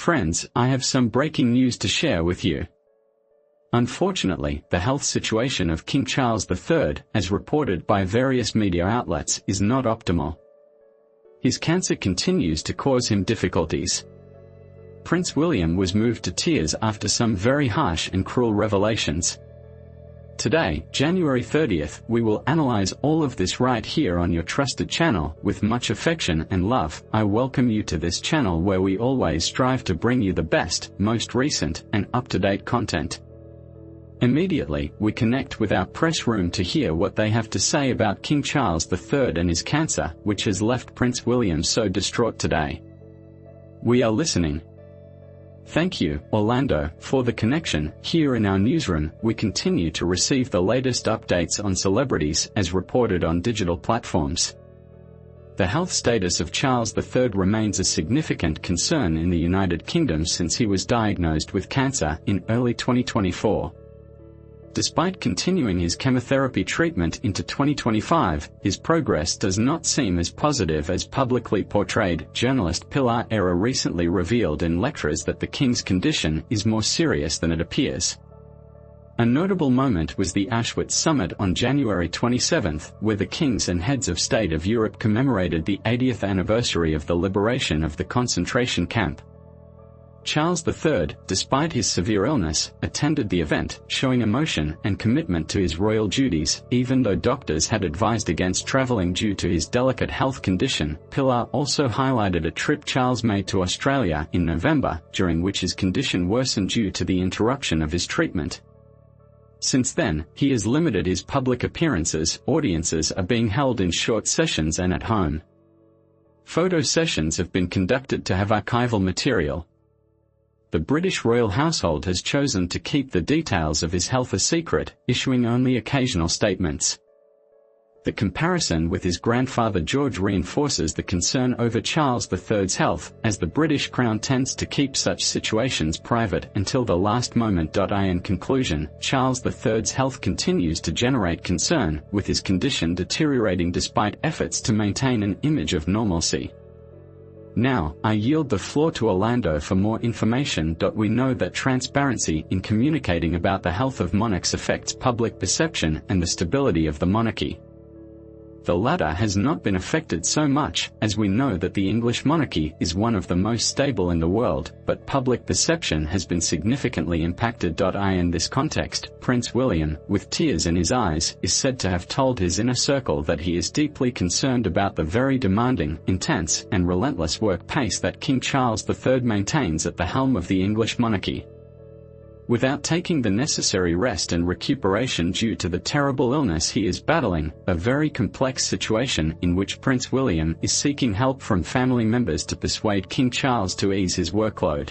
Friends, I have some breaking news to share with you. Unfortunately, the health situation of King Charles III, as reported by various media outlets, is not optimal. His cancer continues to cause him difficulties. Prince William was moved to tears after some very harsh and cruel revelations. Today, January 30th, we will analyze all of this right here on your trusted channel. With much affection and love, I welcome you to this channel where we always strive to bring you the best, most recent, and up-to-date content. Immediately, we connect with our press room to hear what they have to say about King Charles III and his cancer, which has left Prince William so distraught today. We are listening. Thank you, Orlando, for the connection. Here in our newsroom, we continue to receive the latest updates on celebrities as reported on digital platforms. The health status of Charles III remains a significant concern in the United Kingdom since he was diagnosed with cancer in early 2024. Despite continuing his chemotherapy treatment into 2025, his progress does not seem as positive as publicly portrayed. Journalist Pilar Era recently revealed in lectures that the king's condition is more serious than it appears. A notable moment was the Auschwitz summit on January 27, where the kings and heads of state of Europe commemorated the 80th anniversary of the liberation of the concentration camp. Charles III, despite his severe illness, attended the event, showing emotion and commitment to his royal duties, even though doctors had advised against traveling due to his delicate health condition. Pilar also highlighted a trip Charles made to Australia in November, during which his condition worsened due to the interruption of his treatment. Since then, he has limited his public appearances. Audiences are being held in short sessions and at home. Photo sessions have been conducted to have archival material. The British royal household has chosen to keep the details of his health a secret, issuing only occasional statements. The comparison with his grandfather George reinforces the concern over Charles III's health, as the British Crown tends to keep such situations private until the last moment. In conclusion, Charles III's health continues to generate concern, with his condition deteriorating despite efforts to maintain an image of normalcy. Now, I yield the floor to Orlando for more information. We know that transparency in communicating about the health of monarchs affects public perception and the stability of the monarchy. The latter has not been affected so much, as we know that the English monarchy is one of the most stable in the world, but public perception has been significantly impacted. In this context, Prince William, with tears in his eyes, is said to have told his inner circle that he is deeply concerned about the very demanding, intense, and relentless work pace that King Charles III maintains at the helm of the English monarchy. Without taking the necessary rest and recuperation due to the terrible illness he is battling, a very complex situation in which Prince William is seeking help from family members to persuade King Charles to ease his workload.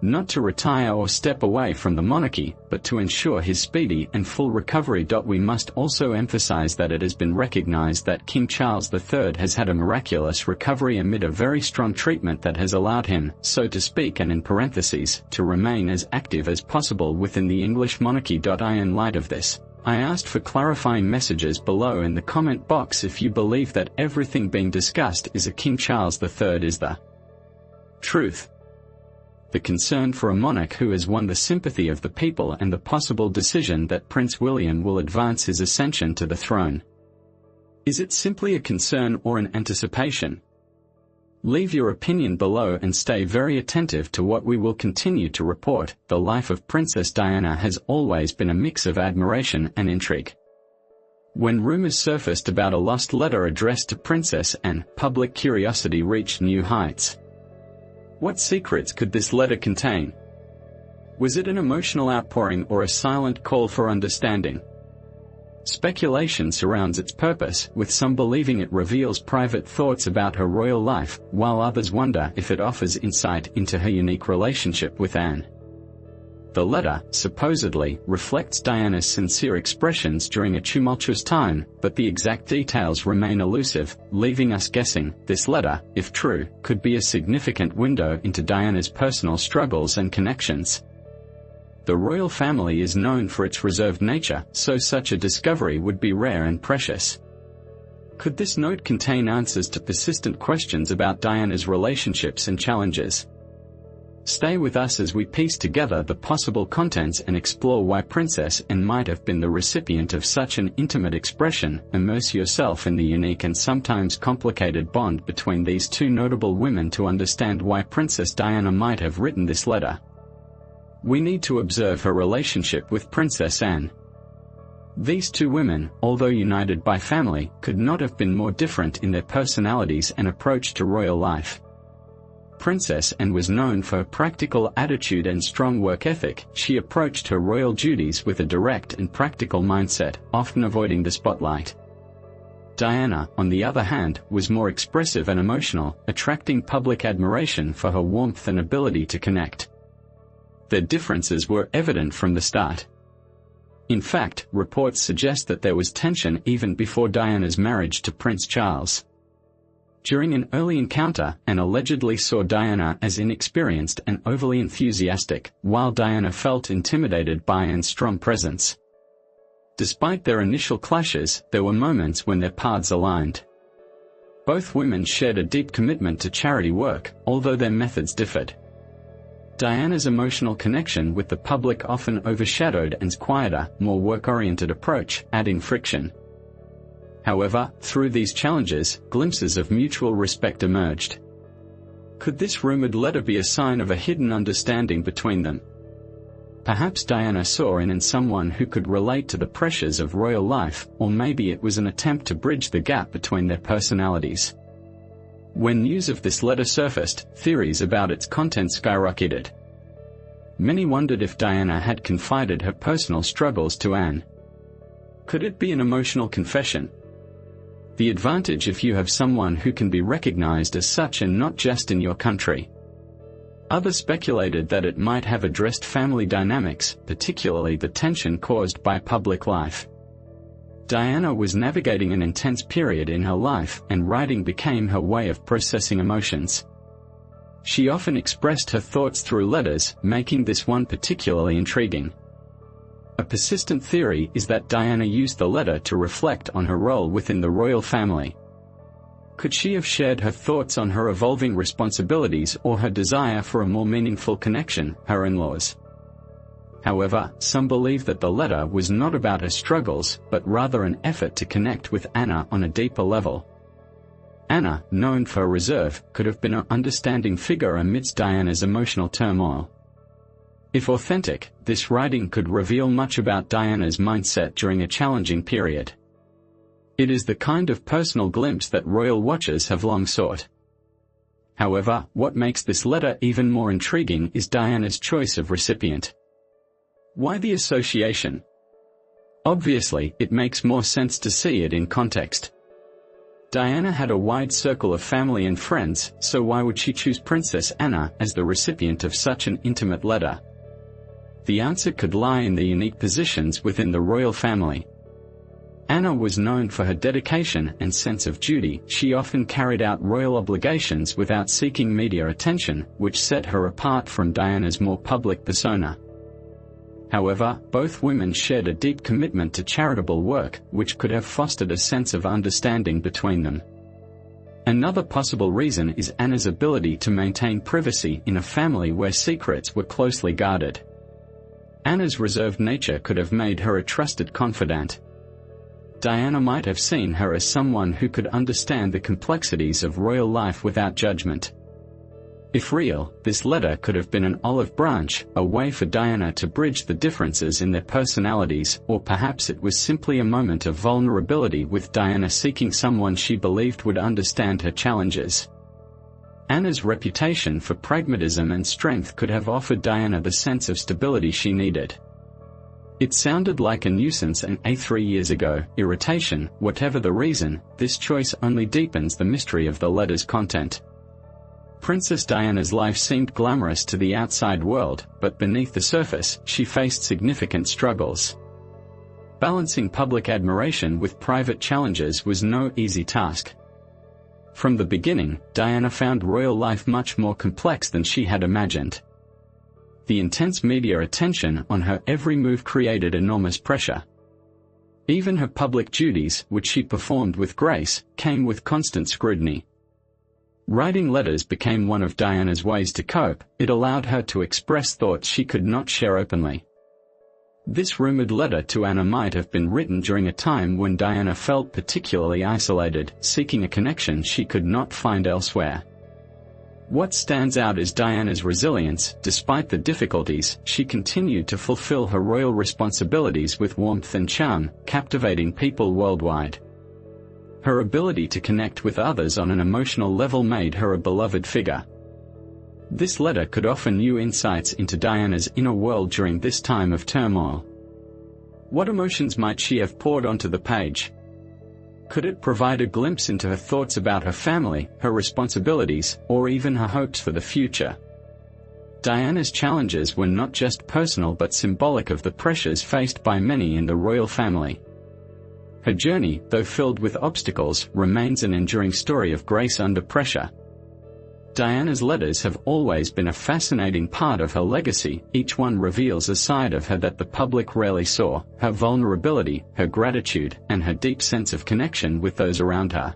Not to retire or step away from the monarchy, but to ensure his speedy and full recovery. We must also emphasize that it has been recognized that King Charles III has had a miraculous recovery amid a very strong treatment that has allowed him, so to speak and in parentheses, to remain as active as possible within the English monarchy. In light of this, I asked for clarifying messages below in the comment box if you believe that everything being discussed is a King Charles III is the truth. The concern for a monarch who has won the sympathy of the people and the possible decision that Prince William will advance his ascension to the throne. Is it simply a concern or an anticipation? Leave your opinion below and stay very attentive to what we will continue to report. The life of Princess Diana has always been a mix of admiration and intrigue. When rumors surfaced about a lost letter addressed to Princess Anne, public curiosity reached new heights. What secrets could this letter contain? Was it an emotional outpouring or a silent call for understanding? Speculation surrounds its purpose, with some believing it reveals private thoughts about her royal life, while others wonder if it offers insight into her unique relationship with Anne. The letter, supposedly, reflects Diana's sincere expressions during a tumultuous time, but the exact details remain elusive, leaving us guessing. This letter, if true, could be a significant window into Diana's personal struggles and connections. The royal family is known for its reserved nature, so such a discovery would be rare and precious. Could this note contain answers to persistent questions about Diana's relationships and challenges? Stay with us as we piece together the possible contents and explore why Princess Anne might have been the recipient of such an intimate expression. Immerse yourself in the unique and sometimes complicated bond between these two notable women to understand why Princess Diana might have written this letter. We need to observe her relationship with Princess Anne. These two women, although united by family, could not have been more different in their personalities and approach to royal life. Princess Anne was known for her practical attitude and strong work ethic. She approached her royal duties with a direct and practical mindset, often avoiding the spotlight. Diana, on the other hand, was more expressive and emotional, attracting public admiration for her warmth and ability to connect. Their differences were evident from the start. In fact, reports suggest that there was tension even before Diana's marriage to Prince Charles. During an early encounter, Anne allegedly saw Diana as inexperienced and overly enthusiastic, while Diana felt intimidated by Anne's strong presence. Despite their initial clashes, there were moments when their paths aligned. Both women shared a deep commitment to charity work, although their methods differed. Diana's emotional connection with the public often overshadowed Anne's quieter, more work-oriented approach, adding friction. However, through these challenges, glimpses of mutual respect emerged. Could this rumored letter be a sign of a hidden understanding between them? Perhaps Diana saw in Anne someone who could relate to the pressures of royal life, or maybe it was an attempt to bridge the gap between their personalities. When news of this letter surfaced, theories about its content skyrocketed. Many wondered if Diana had confided her personal struggles to Anne. Could it be an emotional confession? The advantage if you have someone who can be recognized as such and not just in your country. Others speculated that it might have addressed family dynamics, particularly the tension caused by public life. Diana was navigating an intense period in her life, and writing became her way of processing emotions. She often expressed her thoughts through letters, making this one particularly intriguing. A persistent theory is that Diana used the letter to reflect on her role within the royal family. Could she have shared her thoughts on her evolving responsibilities or her desire for a more meaningful connection, her in-laws? However, some believe that the letter was not about her struggles, but rather an effort to connect with Anna on a deeper level. Anna, known for her reserve, could have been an understanding figure amidst Diana's emotional turmoil. If authentic, this writing could reveal much about Diana's mindset during a challenging period. It is the kind of personal glimpse that royal watchers have long sought. However, what makes this letter even more intriguing is Diana's choice of recipient. Why the association? Obviously, it makes more sense to see it in context. Diana had a wide circle of family and friends, so why would she choose Princess Anna as the recipient of such an intimate letter? The answer could lie in the unique positions within the royal family. Anna was known for her dedication and sense of duty. She often carried out royal obligations without seeking media attention, which set her apart from Diana's more public persona. However, both women shared a deep commitment to charitable work, which could have fostered a sense of understanding between them. Another possible reason is Anna's ability to maintain privacy in a family where secrets were closely guarded. Anna's reserved nature could have made her a trusted confidant. Diana might have seen her as someone who could understand the complexities of royal life without judgment. If real, this letter could have been an olive branch, a way for Diana to bridge the differences in their personalities, or perhaps it was simply a moment of vulnerability with Diana seeking someone she believed would understand her challenges. Anna's reputation for pragmatism and strength could have offered Diana the sense of stability she needed. It sounded like a nuisance and 3 years ago, irritation. Whatever the reason, this choice only deepens the mystery of the letter's content. Princess Diana's life seemed glamorous to the outside world, but beneath the surface, she faced significant struggles. Balancing public admiration with private challenges was no easy task. From the beginning, Diana found royal life much more complex than she had imagined. The intense media attention on her every move created enormous pressure. Even her public duties, which she performed with grace, came with constant scrutiny. Writing letters became one of Diana's ways to cope. It allowed her to express thoughts she could not share openly. This rumored letter to Anna might have been written during a time when Diana felt particularly isolated, seeking a connection she could not find elsewhere. What stands out is Diana's resilience. Despite the difficulties, she continued to fulfill her royal responsibilities with warmth and charm, captivating people worldwide. Her ability to connect with others on an emotional level made her a beloved figure. This letter could offer new insights into Diana's inner world during this time of turmoil. What emotions might she have poured onto the page? Could it provide a glimpse into her thoughts about her family, her responsibilities, or even her hopes for the future? Diana's challenges were not just personal but symbolic of the pressures faced by many in the royal family. Her journey, though filled with obstacles, remains an enduring story of grace under pressure. Diana's letters have always been a fascinating part of her legacy. Each one reveals a side of her that the public rarely saw: her vulnerability, her gratitude, and her deep sense of connection with those around her.